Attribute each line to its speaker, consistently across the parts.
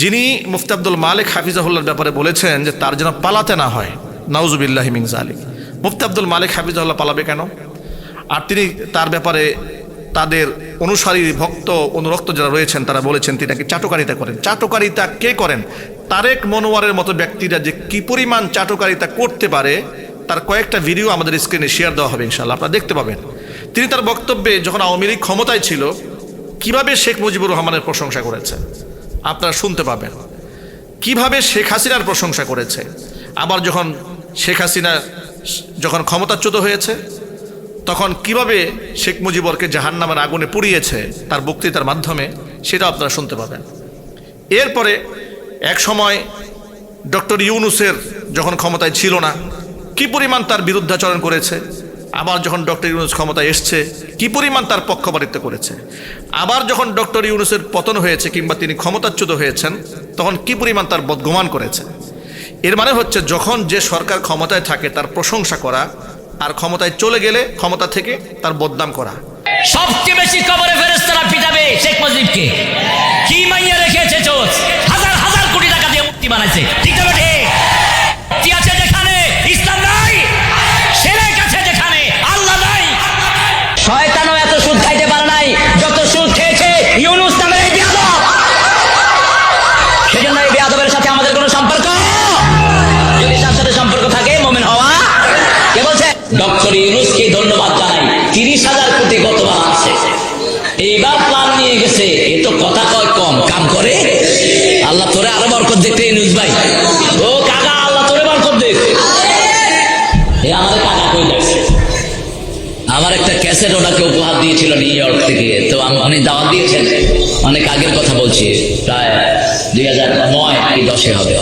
Speaker 1: যিনি মুফতি আব্দুল মালিক হাফিজাহুল্লাহর ব্যাপারে বলেছেন যে তার যেন পালাতে না হয়, নাউজুবিল্লাহি মিন যালিক। মুফতি আব্দুল মালিক হাফিজাহুল্লাহ পালাবে কেন? আর তিনি তার ব্যাপারে তাদের অনুসারী ভক্ত অনুরক্ত যারা রয়েছেন তারা বলেছেন তিনি নাকি চাটুকারিতা করেন। চাটুকারিতা কে করেন? তারেক মনোয়ারের মতো ব্যক্তিরা যে কি পরিমাণ চাটুকারিতা করতে পারে তার কয়েকটা ভিডিও আমাদের স্ক্রিনে শেয়ার দেওয়া হবে, ইনশাআল্লাহ আপনারা দেখতে পাবেন। তিনি তার বক্তব্যে যখন আওয়ামী লীগ ক্ষমতায় ছিল কিভাবে শেখ মুজিবুর রহমানের প্রশংসা করেছে আপনারা শুনতে পাবেন, কিভাবে শেখ হাসিনার প্রশংসা করেছে। আবার যখন শেখ হাসিনা যখন ক্ষমতাচ্যুত হয়েছে তখন কিভাবে শেখ মুজিবরকে জাহান্নামের আগুনে পুড়িয়েছে তার বক্তৃতার মাধ্যমে, সেটা আপনারা শুনতে পাবেন। এরপরে এক সময় ডক্টর ইউনূসের যখন ক্ষমতায় ছিল না কি পরিমাণ তার বিরুদ্ধাচরণ করেছে, আবার যখন ডক্টর ইউনূস ক্ষমতায় এসছে কি পরিমাণ তার পক্ষপাতিত্ব করেছে, আবার যখন ডক্টর ইউনূসের পতন হয়েছে কিংবা তিনি ক্ষমতাচ্যুত হয়েছেন তখন কি পরিমাণ তার বদগুমান করেছে। এর মানে হচ্ছে যখন যে সরকার ক্ষমতায় থাকে তার প্রশংসা করা, আর ক্ষমতায় চলে গেলে ক্ষমতা থেকে তার বদনাম করা।
Speaker 2: সবচেয়ে বেশি কবরে ফেরেশতারা পিটাবে শেখ মুজিবকে। কি মাইয়া রেখেছে চোচ, হাজার হাজার কোটি টাকা দিয়ে মুক্তি বানাইছে, ঠিক না? কি আছে যেখানে ইসলাম নাই, শিরক আছে যেখানে আল্লাহ নাই। শয়তানও এত সুদ খাইতে পারে নাই যত সুদ খেয়েছে ইউনূস নামের এই বেয়াদব। সেজন্য এই বেয়াদবের সাথে আমাদের কোনো সম্পর্ক, যদি তার সাথে সম্পর্ক থাকে মুমিন হওয়া। কে বলছে? ডক্টর ইউনূসকে ধন্যবাদ জানাই, 30,000 কোটি গতবার আছে, এইবার প্ল্যান নিয়ে গেছে। এ তো কথা কয় কম, কাম করে। আল্লাহ তোরে আরো বরকত দেখতে ইউনূস ভাই। ও কাকা, আল্লাহ তোরে বরকত দেখ। এ আমাদের কাকা কই যাচ্ছে। আমার একটা ক্যাসেট ওনাকে উপহার দিয়েছিল নিউ ইয়র্ক থেকে, তো উনি দাওয়াত দিয়েছেন, অনেক আগের কথা বলছি, প্রায় 2009 কি 10 হবে।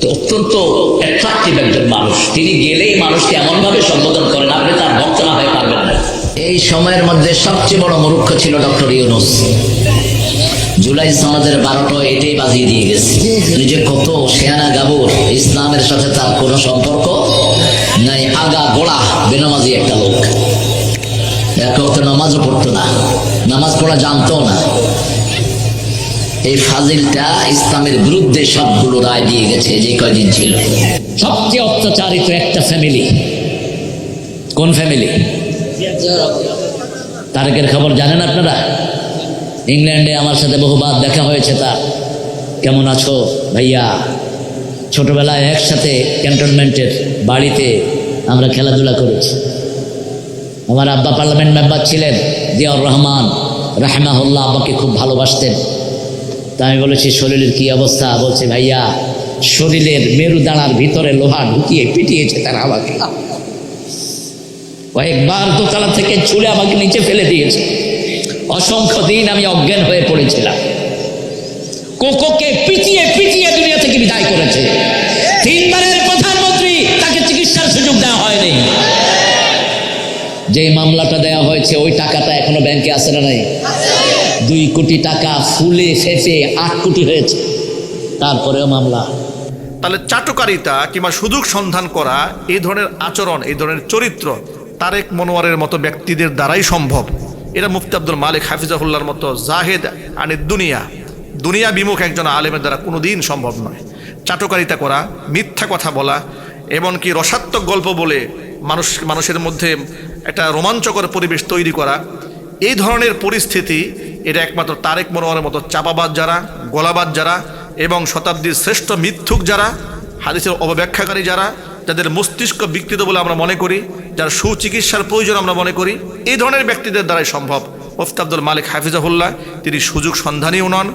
Speaker 2: তো অত্যন্ত অ্যাট্রাকটিভ একজন মানুষ, তিনি গেলেই মানুষকে এমনভাবে সম্বোধন করেন আপনি তার ভক্ত না হয়ে পারবেন না। এই সময়ের মধ্যে সবচেয়ে বড় মূর্খ ছিল ডক্টর ইউনূস। জুলাই সনদের 12টা এটাই বাজিয়ে দিয়ে গেছে। নিজে কত শেয়ানা গাবুর, ইসলামের সাথে তার কোনো সম্পর্ক নাই, আগা গোড়া বেনামাজি একটা লোক। এক ওয়াক্ত নামাজও পড়তো না, নামাজ পড়া জানতো না। এই ফাজিলটা ইসলামের বিরুদ্ধে সবগুলো রায় দিয়ে গেছে যে কয়দিন ছিল। সবচেয়ে অত্যাচারিত একটা ফ্যামিলি, কোন ফ্যামিলি? তারেকের খবর জানেন আপনারা? ইংল্যান্ডে আমার সাথে বহুবার দেখা হয়েছে তার। কেমন আছো ভাইয়া? ছোটবেলায় একসাথে ক্যান্টনমেন্টের বাড়িতে আমরা খেলাধুলা করেছি। আমার আব্বা পার্লামেন্ট মেম্বার ছিলেন, জিয়াউর রহমান রাহমাহুল্লাহ, আব্বাকে খুব ভালোবাসতেন। তা আমি বলেছি শরীরের কি অবস্থা? বলছে ভাইয়া শরীরের মেরুদাঁড়ার ভিতরে লোহা ঢুকিয়ে পিটিয়েছে তারা আমাকে। কয়েকবার দোতলা থেকে ছুঁড়ে আমাকে নিচে ফেলে দিয়েছে। অসংখ্য দিন আমি অজ্ঞান হয়ে পড়েছিলাম। কোকোকে পিটিয়ে পিটিয়ে দুনিয়া থেকে বিদায় করেছে। 3 বারের প্রধানমন্ত্রী, তাকে চিকিৎসার সুযোগ দেওয়া হয়নি। যে মামলাটা দেওয়া হয়েছে ওই টাকাটা এখনো ব্যাংকে আছে না নাই? 2 কোটি টাকা ফুলে ফেঁপে 8 কোটি হয়েছে, তারপরেও মামলা।
Speaker 1: তাহলে চাটুকারিতা কিংবা সুযোগ সন্ধান করা, এই ধরনের আচরণ, এই ধরনের চরিত্র তারেক মনোয়ারের মতো ব্যক্তিদের দ্বারাই সম্ভব। এটা মুফতি আব্দুল মালিক হাফিজাহুল্লাহর মতো জাহেদ আনি দুনিয়া বিমুখ একজন আলেমের দ্বারা কোনোদিন সম্ভব নয়। চাটুকারিতা করা, মিথ্যা কথা বলা, এমনকি রসাত্মক গল্প বলে মানুষের মধ্যে একটা রোমাঞ্চকর পরিবেশ তৈরি করা, এই ধরনের পরিস্থিতি এটা একমাত্র তারেক মনোয়ারের মতো চাপাবাজ যারা, গোলাবাজ যারা এবং শতাব্দীর শ্রেষ্ঠ মিথ্যুক যারা, হাদিসের অপব্যাখ্যাকারী যারা, যাদের মস্তিষ্ক বিকৃত বলে আমরা মনে করি, যার সুচিকিৎসার প্রয়োজন আমরা মনে করি, এই ধরনের ব্যক্তিদের দ্বারাই সম্ভব। মুফতি আব্দুল মালিক হাফিজাহুল্লাহ তিনি সুযোগ সন্ধানীও নন,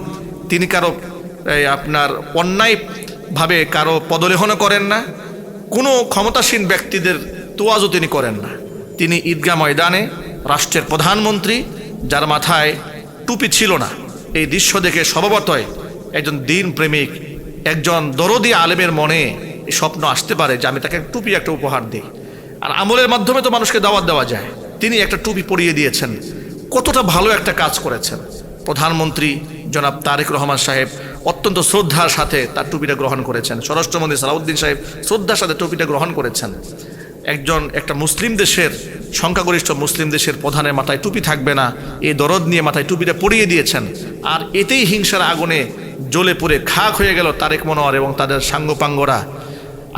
Speaker 1: তিনি কারো আপনার অন্যায়ভাবে কারো পদলেহনও করেন না, কোনো ক্ষমতাসীন ব্যক্তিদের তোয়াজও তিনি করেন না। তিনি ঈদগাহ ময়দানে রাষ্ট্রের প্রধানমন্ত্রী, যার মাথায় টুপি ছিল না, এই দৃশ্য দেখে স্বভাবতই একজন দিন প্রেমিক, একজন দরদি আলেমের মনে এই স্বপ্ন আসতে পারে যে আমি তাকে টুপি একটা উপহার দিই। আর আমলের মাধ্যমে তো মানুষকে দাওয়াত দেওয়া যায়। তিনি একটা টুপি পরিয়ে দিয়েছেন, কতটা ভালো একটা কাজ করেছেন। প্রধানমন্ত্রী জনাব তারেক রহমান সাহেব অত্যন্ত শ্রদ্ধার সাথে তার টুপিটা গ্রহণ করেছেন। স্বরাষ্ট্রমন্ত্রী সালাউদ্দিন সাহেব শ্রদ্ধার সাথে টুপিটা গ্রহণ করেছেন। একটা মুসলিম দেশের, সংখ্যাগরিষ্ঠ মুসলিম দেশের প্রধানের মাথায় টুপি থাকবে না, এই দরদ নিয়ে মাথায় টুপিটা পরিয়ে দিয়েছেন। আর এতেই হিংসার আগুনে জ্বলে পুড়ে খাক হয়ে গেল তারেক মনোয়ার এবং তাদের সাঙ্গপাঙ্গরা।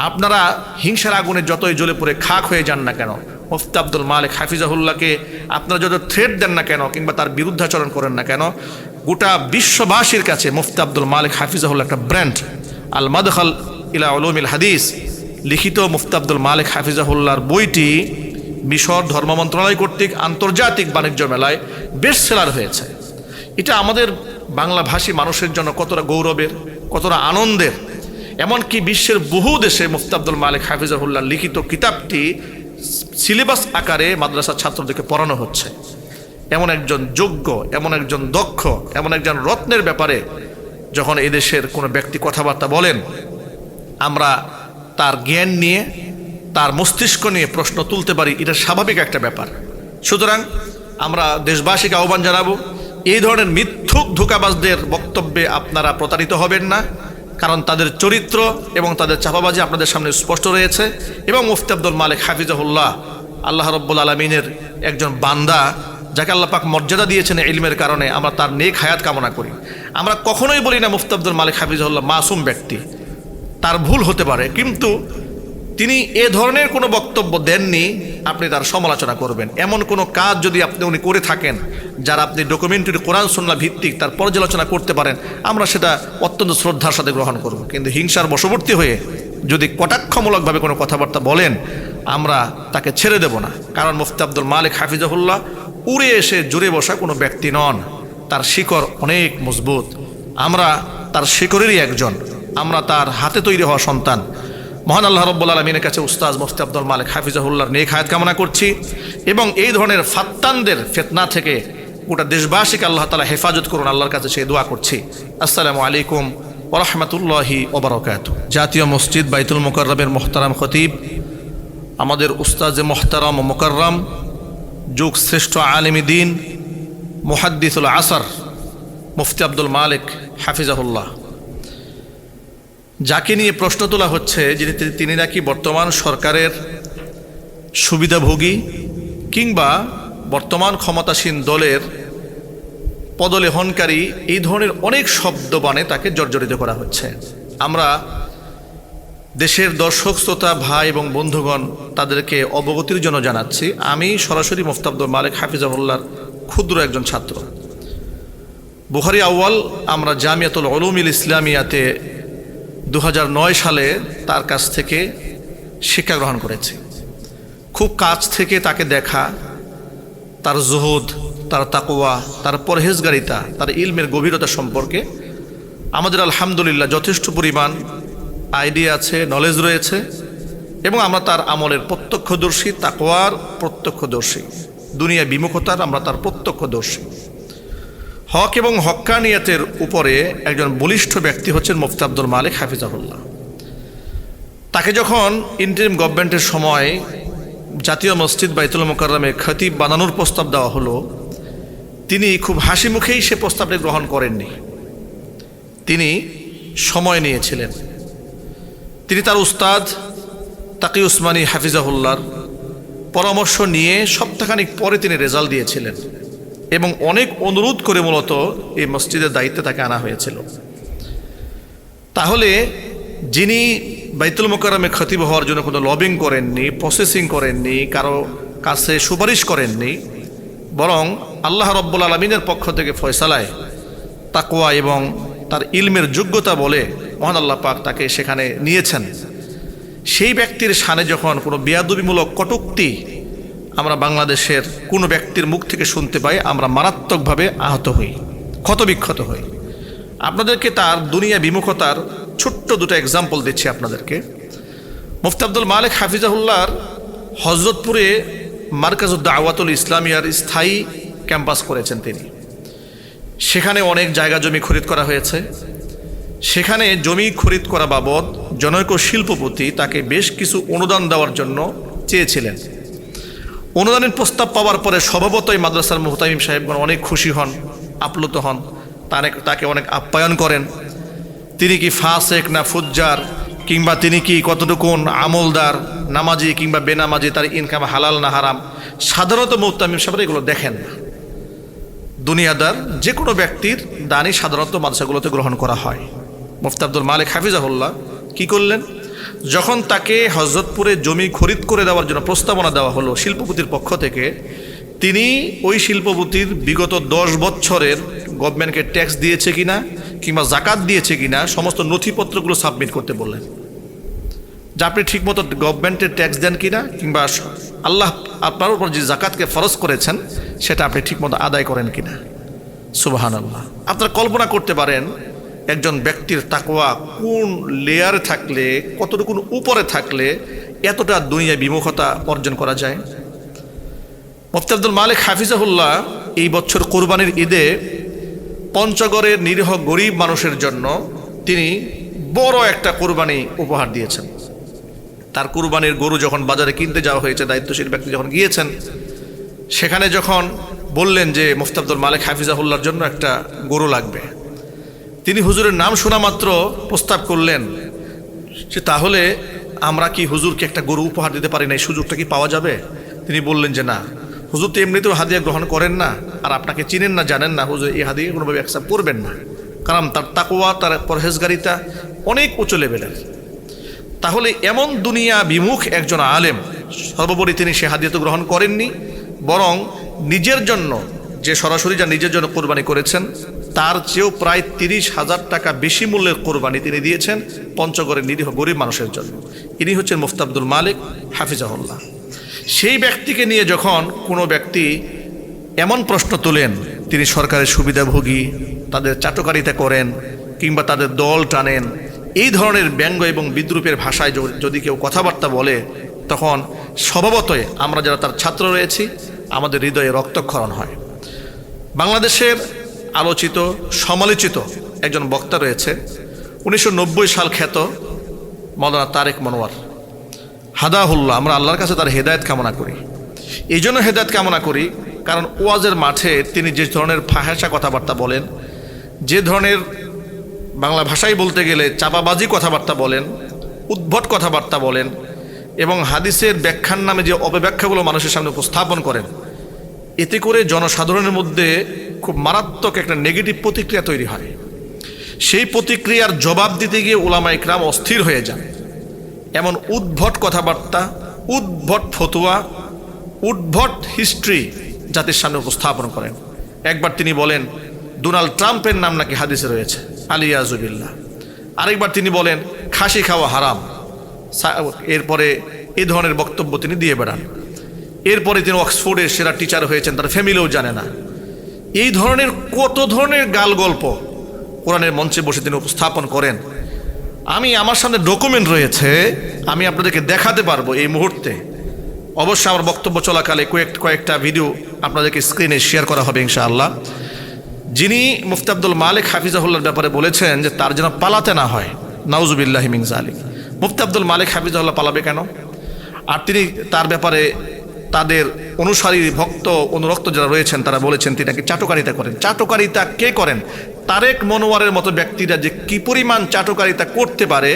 Speaker 1: আপনারা হিংসার আগুনে যতই জ্বলে পুড়ে খাক হয়ে যান না কেন, মুফতি আব্দুল মালিক হাফিজাহুল্লাহকে আপনারা যত থ্রেট দেন না কেন কিংবা তার বিরুদ্ধাচরণ করেন না কেন, গোটা বিশ্ববাসীর কাছে মুফতি আব্দুল মালিক হাফিজাহুল্লাহ একটা ব্র্যান্ড। আল মাদখাল ইলা উলুমিল হাদিস লিখিত মুফতি আব্দুল মালিক হাফিজাহুল্লাহর বইটি মিশর ধর্ম মন্ত্রণালয় কর্তৃক আন্তর্জাতিক বাণিজ্য মেলায় বেস্ট সেলার হয়েছে। এটা আমাদের বাংলাভাষী মানুষের জন্য কতটা গৌরবের, কতটা আনন্দের। এমনকি বিশ্বের বহু দেশে মুফতি আব্দুল মালিক হাফিজাহুল্লাহ লিখিত কিতাবটি সিলেবাস আকারে মাদ্রাসার ছাত্রদেরকে পড়ানো হচ্ছে। এমন একজন যোগ্য, এমন একজন দক্ষ, এমন একজন রত্নের ব্যাপারে যখন এদেশের কোনো ব্যক্তি কথাবার্তা বলেন, আমরা তার জ্ঞান নিয়ে, তার মস্তিষ্ক নিয়ে প্রশ্ন তুলতে পারি, এটা স্বাভাবিক একটা ব্যাপার। সুতরাং আমরা দেশবাসীকে আহ্বান জানাবো, এই ধরনের মিথ্যুক ধোঁকাবাজদের বক্তব্যে আপনারা প্রতারিত হবেন না, কারণ তাদের চরিত্র এবং তাদের চাপাবাজি আপনাদের সামনে স্পষ্ট রয়েছে। এবং মুফতি আব্দুল মালিক হাফিজাহুল্লাহ আল্লাহ রাব্বুল আলামিনের একজন বান্দা, যাকে আল্লাহ পাক মর্যাদা দিয়েছেন ইলমের কারণে। আমরা তার নেক হায়াত কামনা করি। আমরা কখনোই বলি না মুফতি আব্দুল মালিক হাফিজাহুল্লাহ মাসুম ব্যক্তি, তার ভুল হতে পারে, কিন্তু তিনি এ ধরনের কোনো বক্তব্য দেননি আপনি তার সমালোচনা করবেন। এমন কোনো কাজ যদি উনি করে থাকেন যারা আপনি ডকুমেন্টারি কোরআন সুন্নাহ ভিত্তিক তার পর্যালোচনা করতে পারেন, আমরা সেটা অত্যন্ত শ্রদ্ধার সাথে গ্রহণ করব। কিন্তু হিংসার বশবর্তী হয়ে যদি কটাক্ষমূলকভাবে কোনো কথাবার্তা বলেন, আমরা তাকে ছেড়ে দেব না। কারণ মুফতি আব্দুল মালিক হাফিজাহুল্লাহ উড়ে এসে জুড়ে বসা কোনো ব্যক্তি নন, তার শিকড় অনেক মজবুত। আমরা তার শিকড়েরই একজন, আমরা তার হাতে তৈরি হওয়া সন্তান। মহান আল্লাহ রাব্বুল আলামিনের কাছে উস্তাদ মুফতি আব্দুল মালিক হাফিজাহুল্লাহর নেক হায়াত কামনা করছি এবং এই ধরনের ফাত্তানদের ফিতনা থেকে গোটা দেশবাসীকে আল্লাহ তাআলা হেফাজত করুন, আল্লাহর কাছে সেই দোয়া করছি। আসসালামু আলাইকুম ওয়া রাহমাতুল্লাহি ওয়া বারাকাতুহু। জাতীয় মসজিদ বাইতুল মুকাররমের মুহতারাম খতিব, আমাদের উস্তাদ মুহতারাম ও মুকাররম, যুগ শ্রেষ্ঠ আলেমী দ্বীন, মুহাদ্দিসুল আসর মুফতি আব্দুল মালিক হাফিজাহুল্লাহ, যাকে নিয়ে প্রশ্ন তোলা হচ্ছে তিনি নাকি বর্তমান সরকারের সুবিধাভোগী কিংবা বর্তমান ক্ষমতাসীন দলের পদলেহনকারী, এই ধরনের অনেক শব্দবাণে তাকে জর্জরিত করা হচ্ছে। আমরা দেশের দর্শক শ্রোতা ভাই এবং বন্ধুগণ তাদেরকে অবগতির জন্য জানাচ্ছি, আমি সরাসরি মুফতি আব্দুল মালিক হাফিজাহুল্লাহর ক্ষুদ্র একজন ছাত্র। বুখারী আউয়াল আমরা জামিয়াতুল উলুমিল ইসলামিয়াতে 2009 সালে তার কাছ থেকে শিক্ষা গ্রহণ করেছি। খুব কাছ থেকে তাকে দেখা, তার জুহুদ, তার তাকওয়া, তার পরহেজগারিতা, তার ইলমের গভীরতা সম্পর্কে আমাদের আলহামদুলিল্লাহ যথেষ্ট পরিমাণ আইডিয়া আছে, নলেজ রয়েছে এবং আমরা তার আমলের প্রত্যক্ষদর্শী, তাকওয়ার প্রত্যক্ষদর্শী, দুনিয়া বিমুখতার আমরা তার প্রত্যক্ষদর্শী। হক এবং হক্কানিয়াতের উপরে একজন বলিষ্ঠ ব্যক্তি হচ্ছেন মুফতি আব্দুল মালিক হাফিজাহুল্লাহ। তাকে যখন ইন্টারিম গভর্নমেন্টের সময় জাতীয় মসজিদ বাইতুল মুকাররমে খতিব বানানোর প্রস্তাব দেওয়া হলো, তিনি খুব হাসি মুখেই সে প্রস্তাবটি গ্রহণ করেননি। তিনি সময় নিয়েছিলেন। তিনি তার উস্তাদ তাকি উসমানী হাফিজাহুল্লাহর পরামর্শ নিয়ে সপ্তাহখানিক পরে তিনি রেজাল্ট দিয়েছিলেন এবং অনেক অনুরোধ করে মূলত এই মসজিদের দায়িত্বে তাকে আনা হয়েছিল। তাহলে যিনি বাইতুল মুকাররমে খতিব হওয়ার জন্য কোনো লবিং করেননি, প্রসেসিং করেননি, কারো কাছে সুপারিশ করেননি, বরং আল্লাহ রাব্বুল আলামিনের পক্ষ থেকে ফয়সালায় তাকওয়া এবং তার ইলমের যোগ্যতা বলে মহান আল্লাহ পাক তাকে সেখানে নিয়েছেন, সেই ব্যক্তির শানে যখন কোনো বেয়াদবিমূলক কটূক্তি আমরা বাংলাদেশের কোনো ব্যক্তির মুখ থেকে শুনতে পাই, আমরা মারাত্মকভাবে আহত হই, ক্ষতবিক্ষত হই। আপনাদেরকে তার দুনিয়া বিমুখতার ছোট্ট দুটো এক্সাম্পল দিচ্ছি আপনাদেরকে। মুফতি আব্দুল মালিক হাফিজাহুল্লাহর হযরতপুরে মারকাজুদ দাওয়াতুল ইসলামিয়ার স্থায়ী ক্যাম্পাস করেছেন তিনি। সেখানে অনেক জায়গা জমি খরিদ করা হয়েছে। সেখানে জমি খরিদ করা বাবদ জনৈক শিল্পপতি তাকে বেশ কিছু অনুদান দেওয়ার জন্য চেয়েছিলেন। অনুদানের প্রস্তাব পাওয়ার পরে স্বভাবতই মাদ্রাসার মুহতামিম সাহেবগণ অনেক খুশি হন, আপ্লুত হন, তাকে অনেক আপ্যায়ন করেন। তিনি কি ফাসেক না ফুজ্জার, কিংবা তিনি কি কতটুকুন আমলদার, নামাজি কিংবা বেনামাজি, তার ইনকাম হালাল না হারাম, সাধারণত মুহতামিম সাহেবরা এগুলো দেখেন না। দুনিয়াদার যে কোনো ব্যক্তির দানই সাধারণত মাদ্রাসাগুলোতে গ্রহণ করা হয়। মুফতি আব্দুল মালিক হাফিজাহুল্লাহ কি করলেন, যখন তাকে হযরতপুরে জমি খরিদ করে দেওয়ার জন্য প্রস্তাবনা দেওয়া হলো শিল্পপতির পক্ষ থেকে, তিনি ওই শিল্পপতির বিগত 10 বছরের গভর্নমেন্টকে ট্যাক্স দিয়েছে কিনা কিংবা জাকাত দিয়েছে কিনা সমস্ত নথিপত্রগুলো সাবমিট করতে বললেন, যে আপনি ঠিকমতো গভর্নমেন্টের ট্যাক্স দেন কিনা কিংবা আল্লাহ আপনার উপর যে জাকাতকে ফরজ করেছেন সেটা আপনি ঠিকমতো আদায় করেন কিনা। সুবহানাল্লাহ। আপনারা কল্পনা করতে পারেন একজন ব্যক্তির তাকওয়া কোন লেয়ারে থাকলে, কতটুকু উপরে থাকলে এতটা দুনিয়া বিমুখতা অর্জন করা যায়। মুফতি আব্দুল মালিক হাফিজাহুল্লাহ এই বছর কোরবানির ঈদে পঞ্চগড়ের নিরীহ গরিব মানুষের জন্য তিনি বড় একটা কোরবানি উপহার দিয়েছেন। তার কুরবানির গরু যখন বাজারে কিনতে যাওয়া হয়েছে, দায়িত্বশীল ব্যক্তি যখন গিয়েছেন, সেখানে যখন বললেন যে মুফতি আব্দুল মালিক হাফিজাহুল্লাহর জন্য একটা গরু লাগবে, তিনি হুজুরের নাম শোনা মাত্র প্রস্তাব করলেন যে তাহলে আমরা কি হুজুরকে একটা গরু উপহার দিতে পারি না, এই সুযোগটা কি পাওয়া যাবে? তিনি বললেন যে না, হুজুর তো এমনিতেও হাদিয়া গ্রহণ করেন না, আর আপনাকে চিনেন না, জানেন না, হুজুর এই হাদিয়া কোনোভাবে অ্যাকসেপ্ট করবেন না, কারণ তার তাকওয়া, তার পরহেজগারিতা অনেক উঁচু লেভেলের। তাহলে এমন দুনিয়া বিমুখ একজন আলেম, সর্বোপরি তিনি সে হাদিয়া তো গ্রহণ করেননি, বরং নিজের জন্য, যে সরাসরি যা নিজের জন্য কোরবানি করেছেন তার চেয়েও প্রায় 30,000 টাকা বেশি মূল্যের কোরবানি তিনি দিয়েছেন পঞ্চগড়ের নিরীহ গরিব মানুষের জন্য। ইনি হচ্ছেন মুফতি আব্দুল মালিক হাফিজাহুল্লাহ। সেই ব্যক্তিকে নিয়ে যখন কোনো ব্যক্তি এমন প্রশ্ন তোলেন, তিনি সরকারের সুবিধাভোগী, তাদের চাটুকারিতা করেন কিংবা তাদের দল টানেন, এই ধরনের ব্যঙ্গ এবং বিদ্রুপের ভাষায় যদি কেউ কথাবার্তা বলে, তখন স্বভাবতই আমরা যারা তার ছাত্র রয়েছি আমাদের হৃদয়ে রক্তক্ষরণ হয়। বাংলাদেশের আলোচিত সমালোচিত একজন বক্তা রয়েছে, 1990 সাল খ্যাত মাওলানা তারেক মনোয়ার হাদাহুল্লাহ। আমরা আল্লাহর কাছে তার হেদায়েত কামনা করি। এই জন্য হেদায়েত কামনা করি কারণ ওয়াজের মাঠে তিনি যে ধরনের ফাহেসা কথাবার্তা বলেন, যে ধরনের বাংলা ভাষায় বলতে গেলে চাপাবাজি কথাবার্তা বলেন, উদ্ভট কথাবার্তা বলেন এবং হাদিসের ব্যাখ্যার নামে যে অপব্যাখ্যাগুলো মানুষের সামনে উপস্থাপন করেন, এতে করে জনসাধারণের মধ্যে খুব মারাত্মক একটা নেগেটিভ প্রতিক্রিয়া তৈরি হয়। সেই প্রতিক্রিয়ার জবাব দিতে গিয়ে উলামা ইকরাম অস্থির হয়ে যান। এমন উদ্ভট কথাবার্তা, উদ্ভট ফতোয়া, উদ্ভট হিস্ট্রি জাতির সামনে উপস্থাপন করেন। একবার তিনি বলেন ডোনাল্ড ট্রাম্পের নাম নাকি হাদিসে রয়েছে, আলিয়াজুবিল্লাহ। আরেকবার তিনি বলেন খাসি খাওয়া হারাম। এরপরে এই ধরনের বক্তব্য তিনি দিয়ে বেড়ান। এরপরে তিনি অক্সফোর্ডের সেরা টিচার হয়েছেন, তার ফ্যামিলিও জানে না। এই ধরনের কত ধরনের গাল গল্প কোরআনের মঞ্চে বসে তিনি উপস্থাপন করেন। আমার সামনে ডকুমেন্ট রয়েছে, আমি আপনাদেরকে দেখাতে পারবো এই মুহূর্তে। অবশ্যই আমার বক্তব্য চলাকালে কয়েকটা ভিডিও আপনাদেরকে স্ক্রিনে শেয়ার করা হবে ইনশাআল্লাহ। যিনি মুফতি আব্দুল মালিক হাফিজাহুল্লাহর ব্যাপারে বলেছেন যে তার যেন পালাতে না হয়, নাউজুবিল্লাহি মিন যালিক। মুফতি আব্দুল মালিক হাফিজাহুল্লাহ পালাবে কেন? আর তিনি তার ব্যাপারে তাদের অনুসারী, ভক্ত, অনুরক্ত যারা রয়েছেন তারা বলেছেন তিনি নাকি চাটুকারিতা করেন। চাটুকারিতা কে করেন? তারেক মনোয়ারের মতো ব্যক্তিরা যে কি পরিমাণ চাটুকারিতা করতে পারে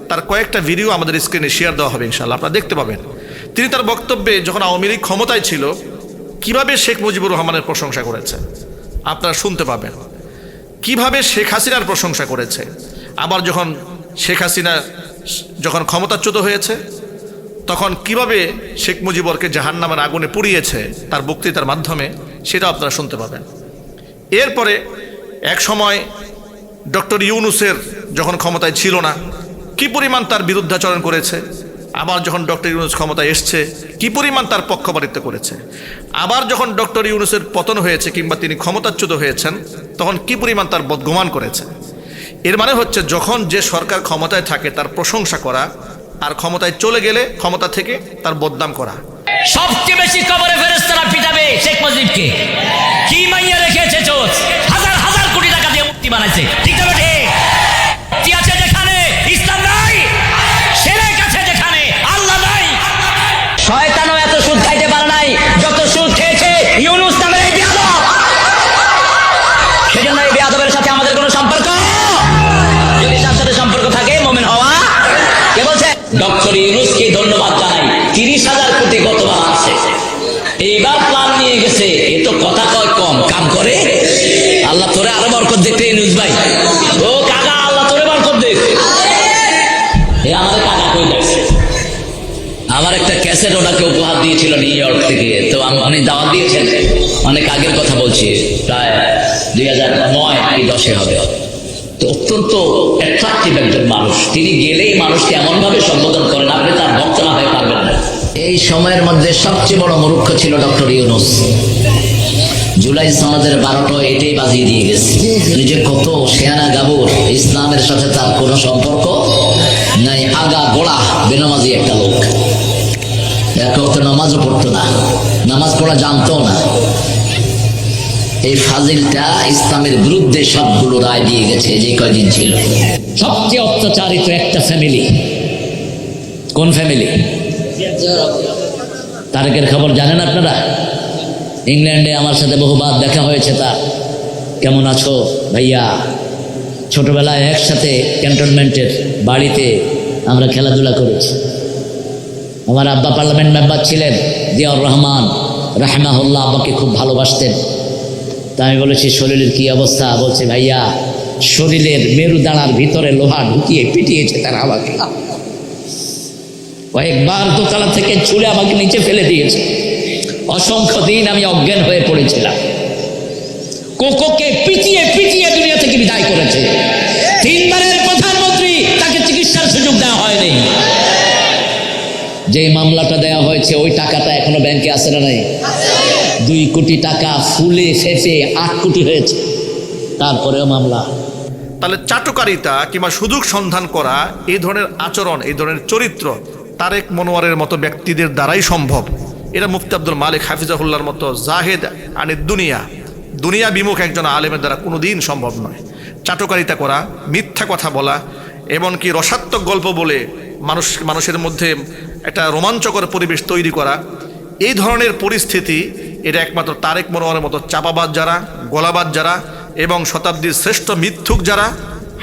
Speaker 1: তার কয়েকটা ভিডিও আমাদের স্ক্রিনে শেয়ার দেওয়া হবে ইনশাআল্লাহ, আপনারা দেখতে পাবেন। তিনি তার বক্তব্যে যখন আওয়ামী লীগ ক্ষমতায় ছিল কিভাবে শেখ মুজিবুর রহমানের প্রশংসা করেছে আপনারা শুনতে পাবেন, কিভাবে শেখ হাসিনার প্রশংসা করেছে। আবার যখন শেখ হাসিনা ক্ষমতাচ্যুত হয়েছে তখন কিভাবে শেখ মুজিবরকে জাহান্নামের আগুনে পুড়িয়েছে তার বক্তৃতার মাধ্যমে, সেটা আপনারা শুনতে পাবেন। এরপরে এক সময় ডক্টর ইউনূসের যখন ক্ষমতায় ছিল না কি পরিমাণ তার বিরুদ্ধাচরণ করেছে, আবার যখন ডক্টর ইউনূস ক্ষমতায় এসছে কি পরিমাণ তার পক্ষপাতিত্ব করেছে, আবার যখন ডক্টর ইউনূসের পতন হয়েছে কিংবা তিনি ক্ষমতাচ্যুত হয়েছেন তখন কি পরিমাণ তার বদগুমান করেছে। এর মানে হচ্ছে যখন যে সরকার ক্ষমতায় থাকে তার প্রশংসা করা, আর ক্ষমতায় চলে গেলে ক্ষমতা থেকে তার বদনাম করা।
Speaker 2: সবচেয়ে বেশি কবরে ফেরেশতারা পিটাবে শেখ মুজিবকে। কি মাইয়া রেখেছে চোচ, হাজার হাজার কোটি টাকা দিয়ে মুক্তি বানাইছে, ঠিক না? কি আছে যেখানে ইসলাম নাই, শিরক আছে যেখানে আল্লাহ নাই। শয়তানও এত সুদ খাইতে পারে নাই যত সুদ খেয়েছে ইউনূস নামের এই বেয়াদব। সেজন্য এই বেয়াদবের সাথে আমাদের কোনো সম্পর্ক, যদি তার সাথে সম্পর্ক থাকে মুমিন হওয়া। কে বলছে? ডক্টর ইউনূসকে ধন্যবাদ জানাই, 30,000 কোটি গতবার আছে। এইবার প্ল্যান নিয়ে গেছে, এ তো কথা কয় কম, কাম করে। আল্লাহ তোরে আরো বরকত দেখতে নিউজ ভাই, ও কাকা আল্লাহ তোরে বরকত দেখ। এ আমাদের কাকা কই দেখছে, আমার একটা ক্যাসেট ওনাকে উপহার দিয়েছিল নিউ ইয়র্ক থেকে। তো উনি দাওয়াত দিয়েছেন, অনেক আগের কথা বলছি, প্রায় 2009 কি 10 হবে। তো অত্যন্ত অ্যাট্রাকটিভ একজন মানুষ, তিনি গেলেই মানুষকে এমন ভাবে সম্বোধন করেন আপনি তার ভক্ত না হয়ে পারবেন না। এই সময়ের মধ্যে সবচেয়ে বড় মূর্খ ছিল ডক্টর ইউনূস। জুলাই সনদের 12টা এটাই বাজিয়ে দিয়ে গেছে। নিজে কত শেয়ানা গাবুর, ইসলামের সাথে তার কোনো সম্পর্ক নাই, আগা গোড়া বেনামাজি একটা লোক। এক ওয়াক্ত নামাজও পড়তো না, নামাজ পড়া জানতো না। এই ফাজিলটা ইসলামের বিরুদ্ধে সবগুলো রায় দিয়ে গেছে যে কয়দিন ছিল। সবচেয়ে অত্যাচারিত একটা ফ্যামিলি, কোন ফ্যামিলি? তারেকের খবর জানেন আপনারা? ইংল্যান্ডে আমার সাথে বহুবার দেখা হয়েছে। তার কেমন আছো ভাইয়া? ছোটবেলায় একসাথে ক্যান্টনমেন্টের বাড়িতে আমরা খেলাধুলা করেছি। আমার আব্বা পার্লামেন্ট মেম্বার ছিলেন, জিয়াউর রহমান রাহমাহুল্লাহ, আব্বাকে খুব ভালোবাসতেন। তা আমি বলেছি শরীরের কি অবস্থা? বলছে ভাইয়া শরীরের মেরুদাঁড়ার ভিতরে লোহা ঢুকিয়ে পিটিয়েছে তারা আমাকে। কয়েকবার দোতলা থেকে ছুঁড়ে আমাকে নিচে ফেলে দিয়েছে। অসংখ্য দিন আমি অজ্ঞান হয়ে পড়েছিলাম। কোকোকে পিটিয়ে পিটিয়ে দুনিয়া থেকে বিদায় করেছে। 3 বারের প্রধানমন্ত্রী, তাকে চিকিৎসার সুযোগ দেওয়া হয়নি। যে মামলাটা দেওয়া হয়েছে ওই টাকাটা এখনো ব্যাংকে আছে না নাই? 2 কোটি টাকা ফুলে ফেঁপে 8 কোটি হয়েছে, তারপরেও মামলা।
Speaker 1: তাহলে চাটুকারিতা কিংবা সুযোগ সন্ধান করা, এই ধরনের আচরণ, এই ধরনের চরিত্র তারেক মনোয়ারের মতো ব্যক্তিদের দ্বারাই সম্ভব। এরা মুফতি আব্দুল মালিক হাফিজাহুল্লাহর মতো জাহেদ আনি দুনিয়া বিমুখ একজন আলেমের দ্বারা কোনোদিন সম্ভব নয়। চাটুকারিতা করা, মিথ্যা কথা বলা, এমনকি রসাত্মক গল্প বলে মানুষের মধ্যে একটা রোমাঞ্চকর পরিবেশ তৈরি করা, এই ধরনের পরিস্থিতি এটা একমাত্র তারেক মনোয়ারের মতো চাপাবাজ যারা, গলাবাজ যারা এবং শতাব্দীর শ্রেষ্ঠ মিথ্যুক যারা,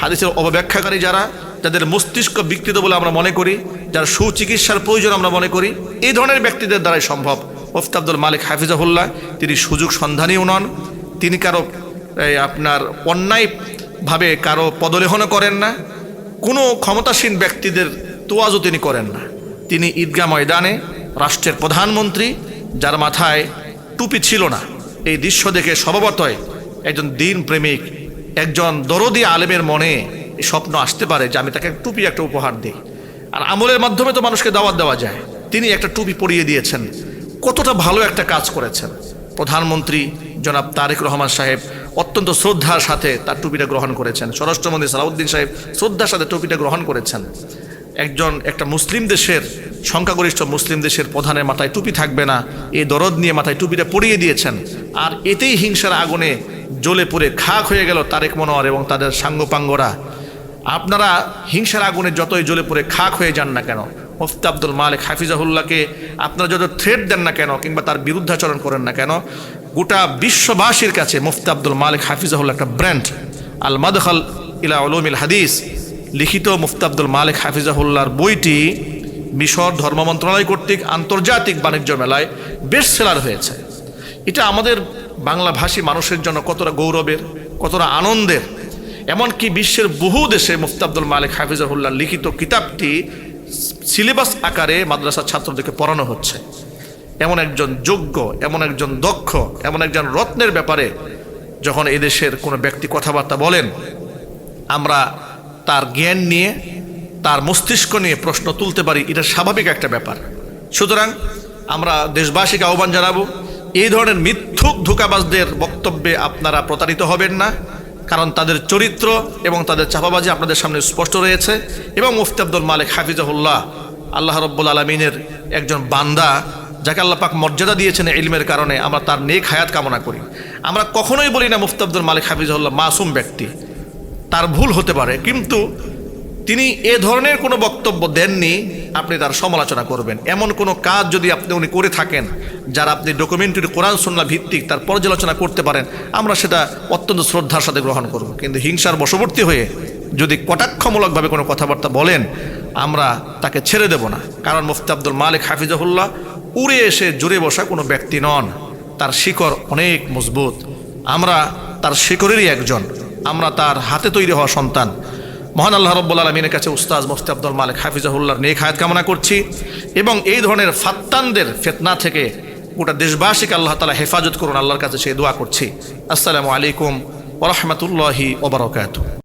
Speaker 1: হাদিসের অপব্যাখ্যাকারী যারা, যাদের মস্তিষ্ক বিকৃত বলে আমরা মনে করি, যার সুচিকিৎসার প্রয়োজন আমরা মনে করি, এই ধরনের ব্যক্তিদের দ্বারাই সম্ভব। মুফতি আব্দুল মালিক হাফিজাহুল্লাহ তিনি সুযোগ সন্ধানীও নন, তিনি কারো আপনার অন্যায়ভাবে কারো পদলেহনও করেন না, কোনো ক্ষমতাসীন ব্যক্তিদের তোয়াজও তিনি করেন না। তিনি ঈদগাহ ময়দানে রাষ্ট্রের প্রধানমন্ত্রী, যার মাথায় টুপি ছিল না, এই দৃশ্য দেখে স্বভাবতই একজন দিন প্রেমিক, একজন দরদি আলেমের মনে এই স্বপ্ন আসতে পারে যে আমি তাকে টুপি একটা উপহার দিই। আর আমলের মাধ্যমে তো মানুষকে দাওয়াত দেওয়া যায়। তিনি একটা টুপি পরিয়ে দিয়েছেন, কতটা ভালো একটা কাজ করেছেন। প্রধানমন্ত্রী জনাব তারেক রহমান সাহেব অত্যন্ত শ্রদ্ধার সাথে তার টুপিটা গ্রহণ করেছেন। স্বরাষ্ট্রমন্ত্রী সালাউদ্দিন সাহেব শ্রদ্ধার সাথে টুপিটা গ্রহণ করেছেন। একটা মুসলিম দেশের, সংখ্যাগরিষ্ঠ মুসলিম দেশের প্রধানের মাথায় টুপি থাকবে না, এই দরদ নিয়ে মাথায় টুপিটা পরিয়ে দিয়েছেন। আর এতেই হিংসার আগুনে জ্বলে পুড়ে খাক হয়ে গেল তারেক মনোয়ার এবং তাদের সাঙ্গপাঙ্গরা। আপনারা হিংসার আগুনে যতই জ্বলে পুড়ে খাক হয়ে যান না কেন, মুফতি আব্দুল মালিক হাফিজাহুল্লাহকে আপনারা যত থ্রেট দেন না কেন কিংবা তার বিরুদ্ধাচরণ করেন না কেন, গোটা বিশ্ববাসীর কাছে মুফতি আব্দুল মালিক হাফিজাহুল্লাহ একটা ব্র্যান্ড। আল মাদখাল ইলা উলুমিল হাদিস লিখিত মুফতি আব্দুল মালিক হাফিজাহুল্লাহর বইটি মিশর ধর্ম মন্ত্রণালয় কর্তৃক আন্তর্জাতিক বাণিজ্য মেলায় বেস্ট সেলার হয়েছে। এটা আমাদের বাংলাভাষী মানুষের জন্য কতটা গৌরবের, কতটা আনন্দের। এমনকি বিশ্বের বহু দেশে মুফতি আব্দুল মালিক হাফিজাহুল্লাহ লিখিত কিতাবটি সিলেবাস আকারে মাদ্রাসার ছাত্রদেরকে পড়ানো হচ্ছে। এমন একজন যোগ্য, এমন একজন দক্ষ, এমন একজন রত্নের ব্যাপারে যখন এদেশের কোনো ব্যক্তি কথাবার্তা বলেন, আমরা তার জ্ঞান নিয়ে, তার মস্তিষ্ক নিয়ে প্রশ্ন তুলতে পারি, এটা স্বাভাবিক একটা ব্যাপার। সুতরাং আমরা দেশবাসীকে আহ্বান জানাবো, এই ধরনের মিথ্যুক ধোঁকাবাজদের বক্তব্যে আপনারা প্রতারিত হবেন না, কারণ তাদের চরিত্র এবং তাদের চাপাবাজি আপনাদের সামনে স্পষ্ট রয়েছে। এবং মুফতি আব্দুল মালিক হাফিজাহুল্লাহ আল্লাহ রব্বুল আলমিনের একজন বান্দা, যাকে আল্লাহ পাক মর্যাদা দিয়েছেন ইলমের কারণে। আমরা তার নেক হায়াত কামনা করি। আমরা কখনোই বলি না মুফতি আব্দুল মালিক হাফিজাহুল্লাহ মাসুম ব্যক্তি, তার ভুল হতে পারে, কিন্তু তিনি এ ধরনের কোনো বক্তব্য দেননি আপনি তার সমালোচনা করবেন। এমন কোনো কাজ যদি উনি করে থাকেন যারা আপনি ডকুমেন্টারি কোরআন সুন্নাহ ভিত্তিক তার পর্যালোচনা করতে পারেন, আমরা সেটা অত্যন্ত শ্রদ্ধার সাথে গ্রহণ করব। কিন্তু হিংসার বশবর্তী হয়ে যদি কটাক্ষমূলকভাবে কোনো কথাবার্তা বলেন, আমরা তাকে ছেড়ে দেব না। কারণ মুফতি আব্দুল মালিক হাফিজাহুল্লাহ উড়ে এসে জুড়ে বসা কোনো ব্যক্তি নন, তার শিকড় অনেক মজবুত। আমরা তার শিকড়েরই একজন, আমরা তার হাতে তৈরি হওয়া সন্তান। মহান আল্লাহ রাব্বুল আলামিনের কাছে উস্তাদ মুফতি আব্দুল মালিক হাফিজাহুল্লাহর নেক হায়াত কামনা করছি এবং এই ধরনের ফাত্তানদের ফিতনা থেকে গোটা দেশবাসীকে আল্লাহ তাআলা হেফাজত করুন, আল্লাহর কাছে সেই দোয়া করছি। আসসালামু আলাইকুম ওয়া রাহমাতুল্লাহি ওয়া বারাকাতুহু।